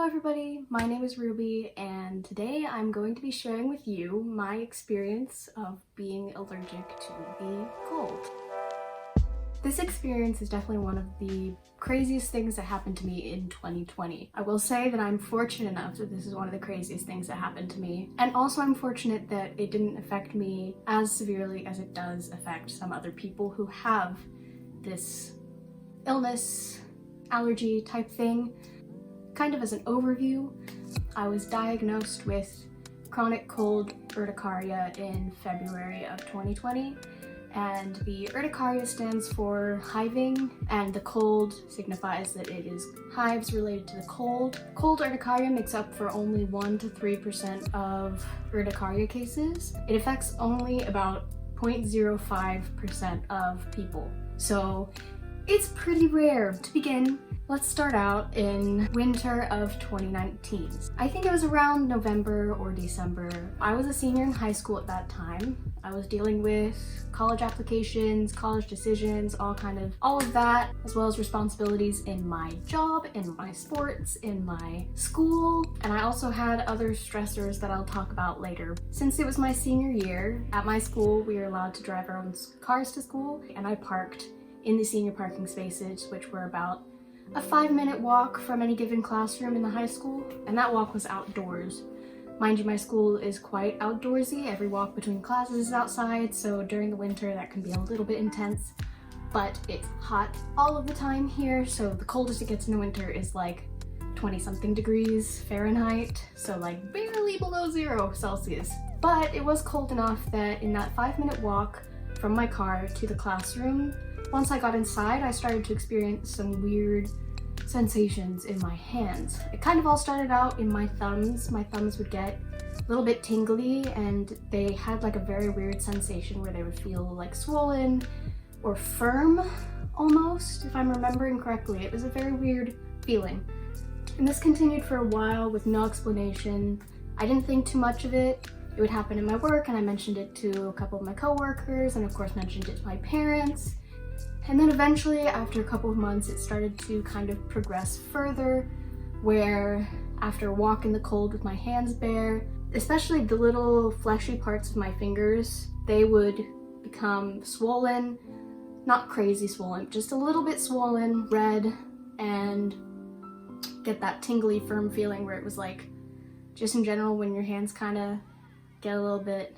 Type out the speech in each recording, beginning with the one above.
everybody, my name is Ruby and today I'm going to be sharing with you my experience of being allergic to the cold. This experience is definitely one of the craziest things that happened to me in 2020. I will say that I'm fortunate enough that this is one of the craziest things that happened to me, and also I'm fortunate that it didn't affect me as severely as it does affect some other people who have this illness, allergy type thing. Kind of as an overview, I was diagnosed with chronic cold urticaria in February of 2020, and the urticaria stands for hiving, and the cold signifies that it is hives related to the cold. Cold urticaria makes up for only 1 to 3% of urticaria cases. It affects only about 0.05% of people, so it's pretty rare. To begin, let's start out in winter of 2019. I think it was around November or December. I was a senior in high school at that time. I was dealing with college applications, college decisions, all of that, as well as responsibilities in my job, in my sports, in my school, and I also had other stressors that I'll talk about later. Since it was my senior year, at my school we were allowed to drive our own cars to school, and I parked in the senior parking spaces, which were about a 5-minute walk from any given classroom in the high school, and that walk was outdoors. Mind you, my school is quite outdoorsy. Every walk between classes is outside, so during the winter that can be a little bit intense, but it's hot all of the time here, so the coldest it gets in the winter is like 20-something degrees Fahrenheit, so like barely below 0 Celsius. But it was cold enough that in that 5-minute walk from my car to the classroom, once I got inside, I started to experience some weird sensations in my hands. It kind of all started out in my thumbs. My thumbs would get a little bit tingly, and they had like a very weird sensation where they would feel like swollen or firm almost, if I'm remembering correctly. It was a very weird feeling. And this continued for a while with no explanation. I didn't think too much of it. It would happen in my work, and I mentioned it to a couple of my coworkers, and of course mentioned it to my parents. And then eventually, after a couple of months, it started to kind of progress further, where after a walk in the cold with my hands bare, especially the little fleshy parts of my fingers, they would become swollen, not crazy swollen, just a little bit swollen, red, and get that tingly, firm feeling where it was like, just in general, when your hands kind of get a little bit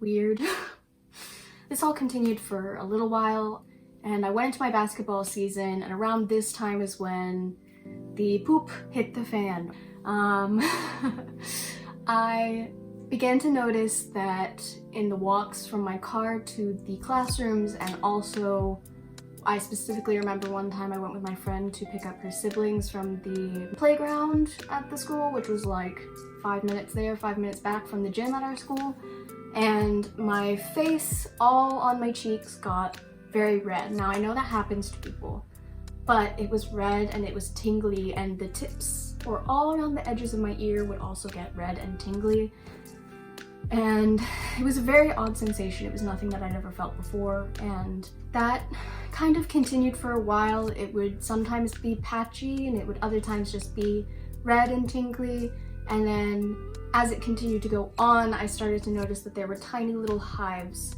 weird. This all continued for a little while, and I went into my basketball season, and around this time is when the poop hit the fan. I began to notice that in the walks from my car to the classrooms, and also I specifically remember one time I went with my friend to pick up her siblings from the playground at the school, which was like 5 minutes there, 5 minutes back from the gym at our school. And my face, all on my cheeks, got very red. Now I know that happens to people, but it was red and it was tingly, and the tips or all around the edges of my ear would also get red and tingly. And it was a very odd sensation. It was nothing that I'd ever felt before, and that kind of continued for a while. It would sometimes be patchy, and it would other times just be red and tingly. And then as it continued to go on, I started to notice that there were tiny little hives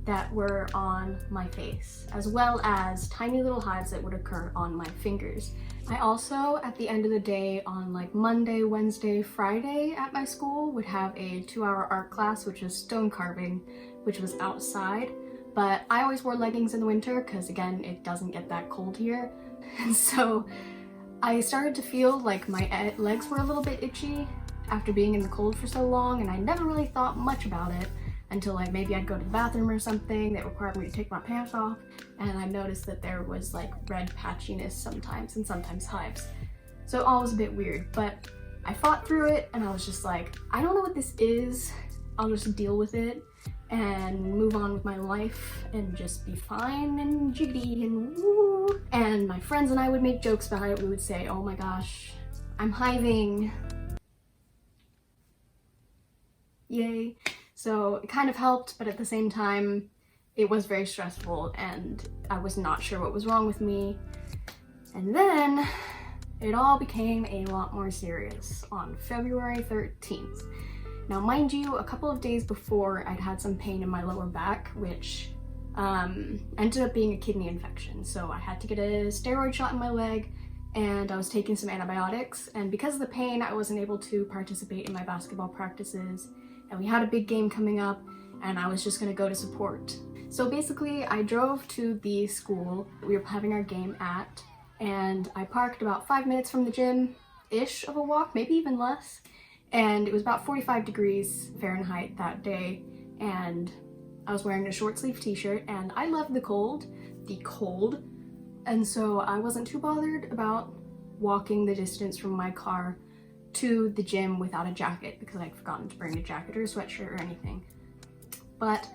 that were on my face, as well as tiny little hives that would occur on my fingers. I also, at the end of the day, on like Monday, Wednesday, Friday at my school, would have a 2-hour art class, which was stone carving, which was outside. But I always wore leggings in the winter because, again, it doesn't get that cold here. And so I started to feel like my legs were a little bit itchy after being in the cold for so long, and I never really thought much about it until like maybe I'd go to the bathroom or something that required me to take my pants off, and I noticed that there was like red patchiness sometimes, and sometimes hives. So it all was a bit weird, but I fought through it, and I was just like, I don't know what this is, I'll just deal with it and move on with my life and just be fine and jiggity and woo. And my friends and I would make jokes about it. We would say, oh my gosh, I'm hiving. Yay. So it kind of helped, but at the same time, it was very stressful and I was not sure what was wrong with me. And then it all became a lot more serious on February 13th. Now, mind you, a couple of days before, I'd had some pain in my lower back, which ended up being a kidney infection. So I had to get a steroid shot in my leg, and I was taking some antibiotics. And because of the pain, I wasn't able to participate in my basketball practices. And we had a big game coming up, and I was just gonna go to support. So basically, I drove to the school we were having our game at, and I parked about 5 minutes from the gym-ish of a walk, maybe even less. And it was about 45 degrees Fahrenheit that day, and I was wearing a short sleeve t-shirt, and I love the cold, and so I wasn't too bothered about walking the distance from my car to the gym without a jacket because I'd forgotten to bring a jacket or a sweatshirt or anything. But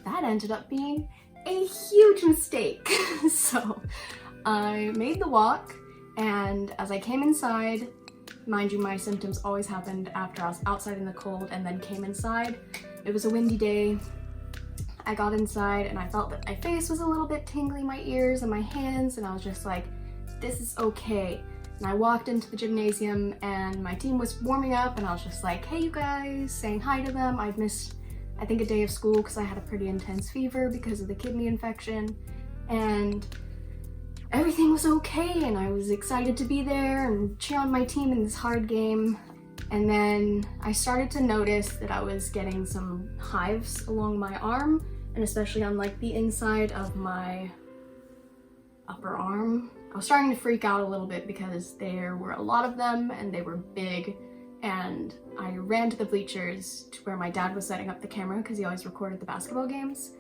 that ended up being a huge mistake. So I made the walk, and as I came inside, mind you, my symptoms always happened after I was outside in the cold and then came inside. It was a windy day. I got inside and I felt that my face was a little bit tingly, my ears and my hands, and I was just like, this is okay. And I walked into the gymnasium and my team was warming up, and I was just like, hey you guys, saying hi to them. I'd missed, I think, a day of school because I had a pretty intense fever because of the kidney infection, and everything was okay, and I was excited to be there and cheer on my team in this hard game. And then I started to notice that I was getting some hives along my arm, and especially on like the inside of my upper arm. I was starting to freak out a little bit because there were a lot of them and they were big, and I ran to the bleachers to where my dad was setting up the camera because he always recorded the basketball games.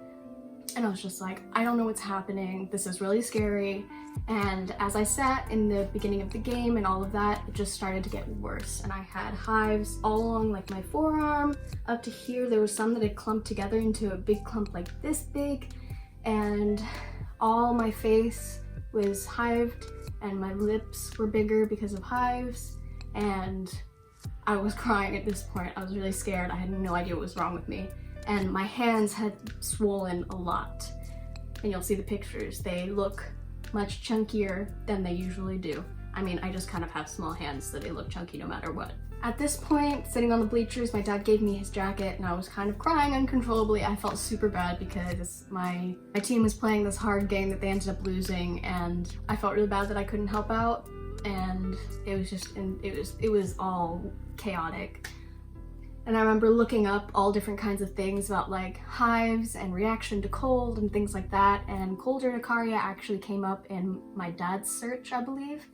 And I was just like, I don't know what's happening. This is really scary. And as I sat in the beginning of the game and all of that, it just started to get worse. And I had hives all along like my forearm up to here. There was some that had clumped together into a big clump like this big. And all my face was hived and my lips were bigger because of hives. And I was crying at this point. I was really scared. I had no idea what was wrong with me. And my hands had swollen a lot. And you'll see the pictures. They look much chunkier than they usually do. I mean, I just kind of have small hands, so they look chunky no matter what. At this point, sitting on the bleachers, my dad gave me his jacket and I was kind of crying uncontrollably. I felt super bad because my team was playing this hard game that they ended up losing, and I felt really bad that I couldn't help out, and it was all chaotic. And I remember looking up all different kinds of things about like hives and reaction to cold and things like that, and cold urticaria actually came up in my dad's search, I believe.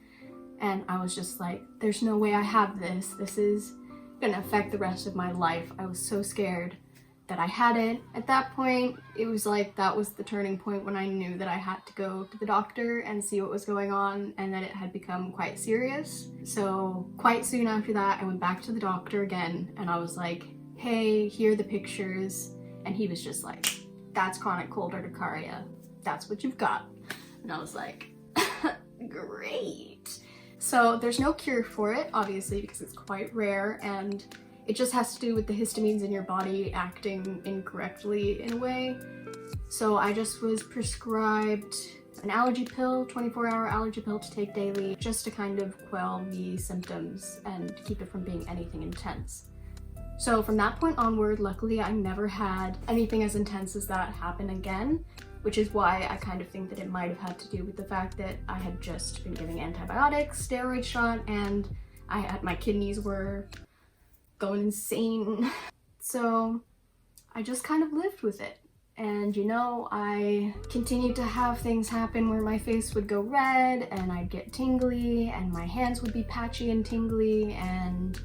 And I was just like, there's no way I have this. This is gonna affect the rest of my life. I was so scared that I had it. At that point, it was like that was the turning point when I knew that I had to go to the doctor and see what was going on, and that it had become quite serious. So quite soon after that, I went back to the doctor again, and I was like, hey, here are the pictures. And he was just like, that's chronic cold urticaria. That's what you've got. And I was like, great. So there's no cure for it, obviously, because it's quite rare, and it just has to do with the histamines in your body acting incorrectly in a way. So I just was prescribed an allergy pill, 24-hour allergy pill to take daily, just to kind of quell the symptoms and keep it from being anything intense. So from that point onward, luckily I never had anything as intense as that happen again, which is why I kind of think that it might have had to do with the fact that I had just been giving antibiotics, steroid shot, and my kidneys were going insane. So I just kind of lived with it. And you know, I continued to have things happen where my face would go red and I'd get tingly and my hands would be patchy and tingly, and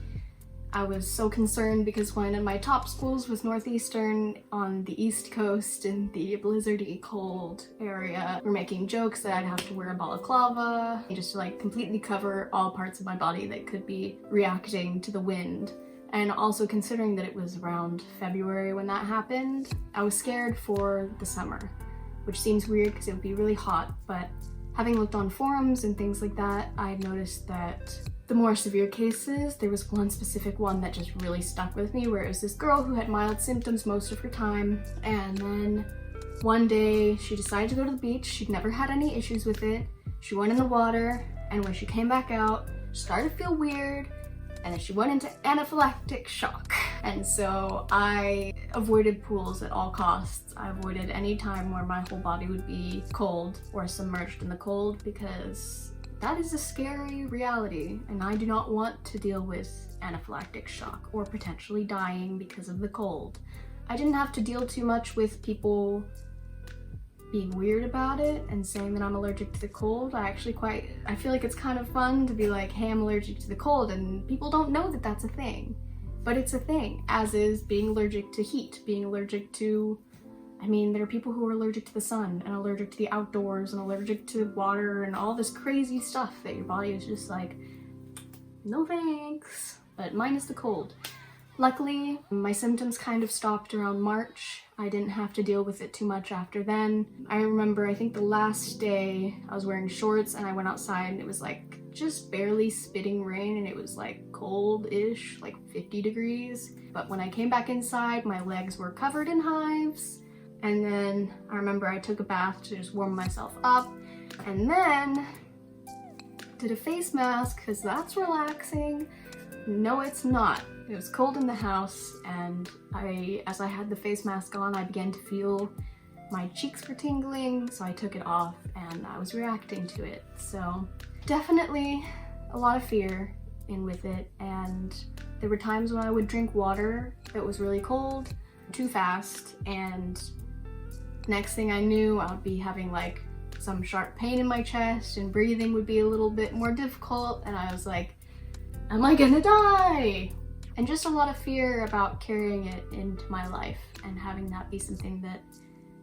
I was so concerned because one of my top schools was Northeastern on the East Coast in the blizzardy cold area. We're making jokes that I'd have to wear a balaclava just to like completely cover all parts of my body that could be reacting to the wind. And also considering that it was around February when that happened, I was scared for the summer, which seems weird because it would be really hot, but having looked on forums and things like that, I noticed that the more severe cases, there was one specific one that just really stuck with me, where it was this girl who had mild symptoms most of her time, and then one day she decided to go to the beach. She'd never had any issues with it. She went in the water, and when she came back out, started to feel weird, and then she went into anaphylactic shock. And so I avoided pools at all costs. I avoided any time where my whole body would be cold or submerged in the cold, because that is a scary reality, and I do not want to deal with anaphylactic shock or potentially dying because of the cold. I didn't have to deal too much with people being weird about it and saying that I'm allergic to the cold. I feel like it's kind of fun to be like, hey, I'm allergic to the cold, and people don't know that that's a thing. But it's a thing, as is being allergic to heat, being allergic to, there are people who are allergic to the sun and allergic to the outdoors and allergic to water and all this crazy stuff that your body is just like, no thanks. But mine is the cold. Luckily, my symptoms kind of stopped around March. I didn't have to deal with it too much after then. I remember, I think the last day I was wearing shorts and I went outside and it was like just barely spitting rain, and it was like cold-ish, like 50 degrees. But when I came back inside, my legs were covered in hives. And then I remember I took a bath to just warm myself up, and then did a face mask because that's relaxing. No, it's not. It was cold in the house, and as I had the face mask on, I began to feel my cheeks were tingling, so I took it off and I was reacting to it. So definitely a lot of fear in with it, and there were times when I would drink water that was really cold too fast, and next thing I knew I would be having like some sharp pain in my chest and breathing would be a little bit more difficult, and I was like, am I gonna die? And just a lot of fear about carrying it into my life and having that be something that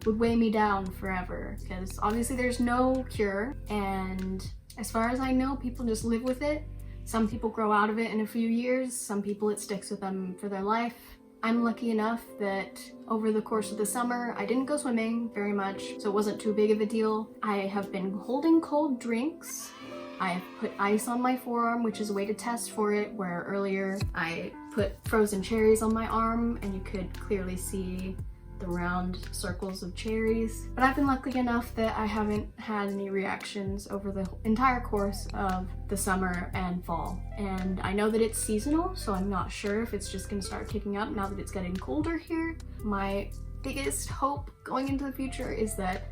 would weigh me down forever, because obviously there's no cure, and as far as I know, people just live with it. Some people grow out of it in a few years, some people it sticks with them for their life. I'm lucky enough that over the course of the summer, I didn't go swimming very much, so it wasn't too big of a deal. I have been holding cold drinks. I have put ice on my forearm, which is a way to test for it, where earlier I put frozen cherries on my arm and you could clearly see the round circles of cherries. But I've been lucky enough that I haven't had any reactions over the entire course of the summer and fall. And I know that it's seasonal, so I'm not sure if it's just gonna start kicking up now that it's getting colder here. My biggest hope going into the future is that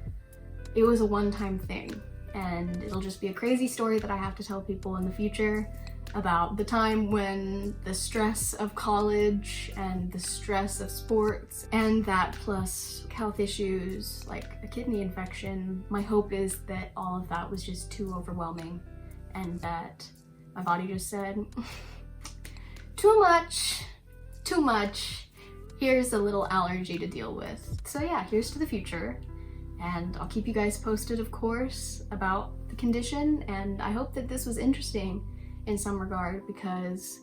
it was a one-time thing, and it'll just be a crazy story that I have to tell people in the future about the time when the stress of college and the stress of sports and that plus health issues like a kidney infection, my hope is that all of that was just too overwhelming and that my body just said, too much, here's a little allergy to deal with. So yeah, here's to the future. And I'll keep you guys posted, of course, about the condition, and I hope that this was interesting in some regard, because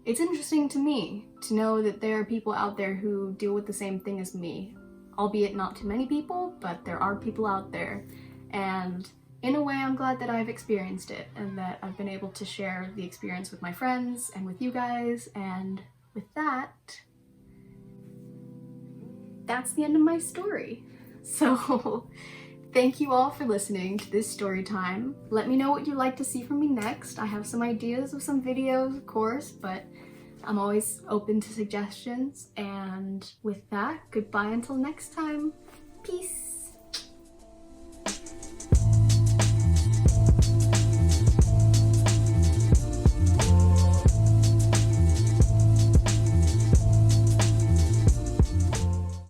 it's interesting to me to know that there are people out there who deal with the same thing as me. Albeit not too many people, but there are people out there. And in a way, I'm glad that I've experienced it and that I've been able to share the experience with my friends and with you guys. And with that, that's the end of my story. So thank you all for listening to this story time. Let me know what you'd like to see from me next. I have some ideas of some videos, of course, but I'm always open to suggestions. And with that, goodbye until next time. Peace.